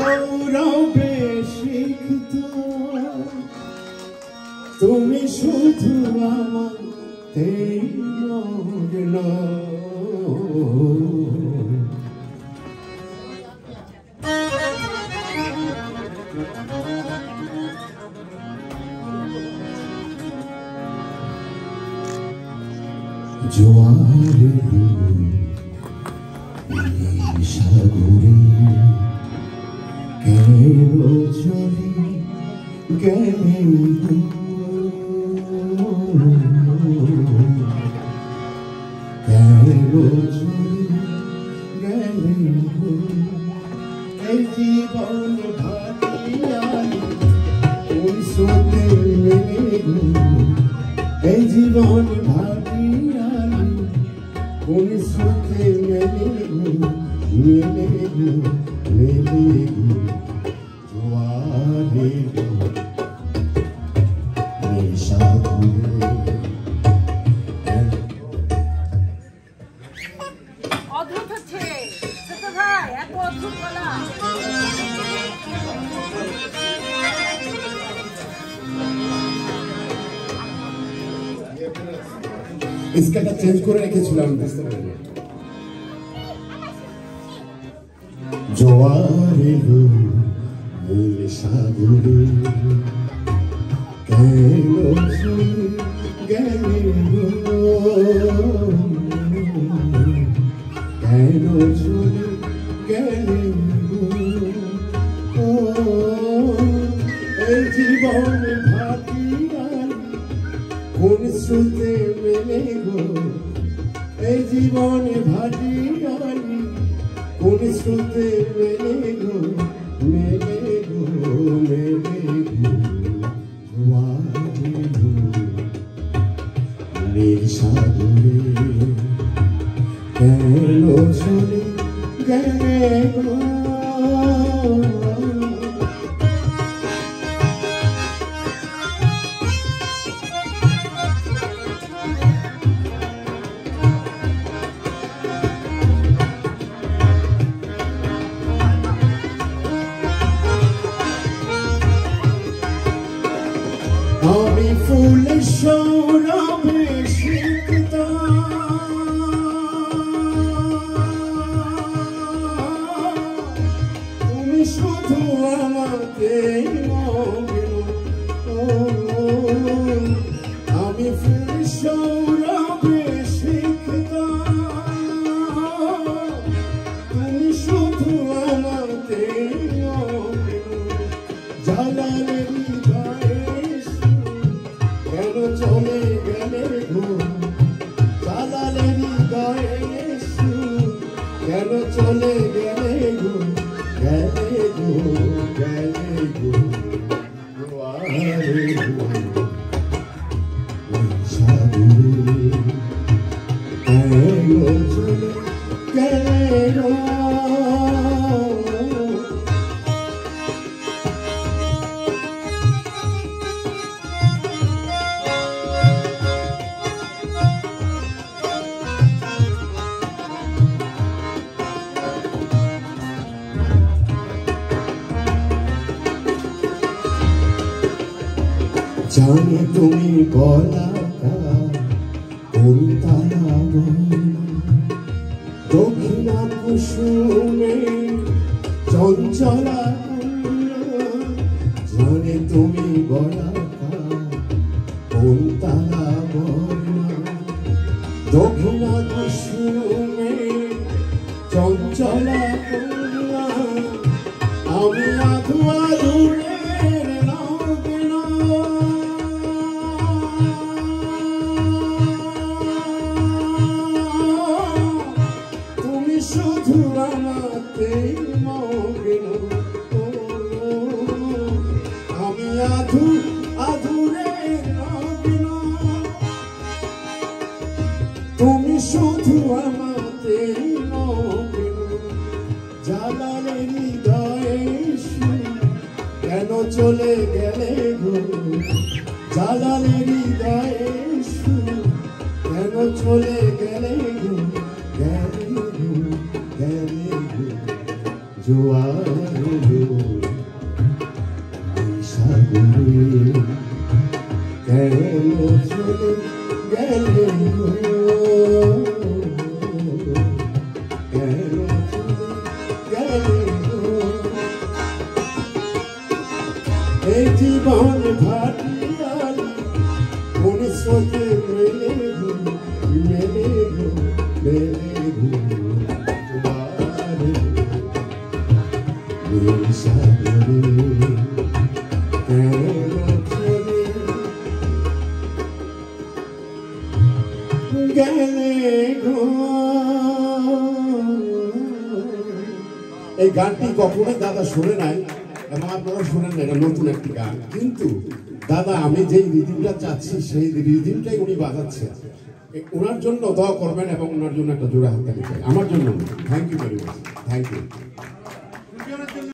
সৌরভে সিক্ত তুমি শুধু আমাতে মগ্ন জোয়ারে সাগরে কেন চলে গেলে কেন চলে গেলে এই জীবন ভাটিয়ালি কোন স্রোতে মেলে গো এই জীবন ভাটিয়ালি কোন স্রোতে মেলে গো মেলে গো মেলে গো জোয়ারে অদ্ভুত হচ্ছে ছোট ভাই, এত অদ্ভুত বলা। স্কেলটা চেঞ্জ করে রেখেছিলাম বুঝতে পারিনি। জোয়ারে নীল সাগরে কেন চলে গেলে কেন চলে গেলে এই জীবন ভাটিয়ালি কোন স্রোতে মেলে গো এই জীবন ভাটিয়ালি কোন স্রোতে মেলে গো মেলে গো মেলে গো জোয়ারে নীল সাগরে কেন চলে গেলে গো আমি ফুল সৌরভে সিক্ত তুমি শুধু আমাকে মগ্ন আমি ফুল সৌরভে সিক্ত তুমি শুধু আমাকে মগ্ন জালালে কেন চলে গেলে গো জালালে হৃদয়ে কেন চলে গেলে গো গেলে গো গেলে গো জোয়ারে সাগরে কেন চলে গেলে গো জানি তুমি বলাকা কোন তারা দক্ষিণা কুসুমে চঞ্চলা জানি তুমি বলাকা কোন তারা দক্ষিণা কুসুমে চঞ্চলা আমি আধুয়া দূরে শুধু আমাতে মগ্ন আমি আধুরে মগ্ন তুমি শুধু আমাতে মগ্ন জালালে হৃদয়ে কেন চলে গেলে গো জালালে হৃদয়ে কেন চলে গেলে গো গেলে গো গেলে গো জোয়ার এলো সাগরে কেন চলে গেলে গো কেন চলে গেলে গো এই জীবন ভাটিয়াল কোন স্রোতে মেলে গো মেলে গো মেলে গো সাগরে গেলে গো। এই গানটি কখনোই দাদা শুনে নাই এবং আপনারা শুনেন না, এটা নতুন একটি গান, কিন্তু দাদা আমি যেই রিদিমটা চাচ্ছি সেই রিদিমটাই উনি বাজাচ্ছেন। ওনার জন্য দোয়া করবেন এবং ওনার জন্য একটা জোড়া হাততালি চাই, আমার জন্য। Thank you very much, thank you.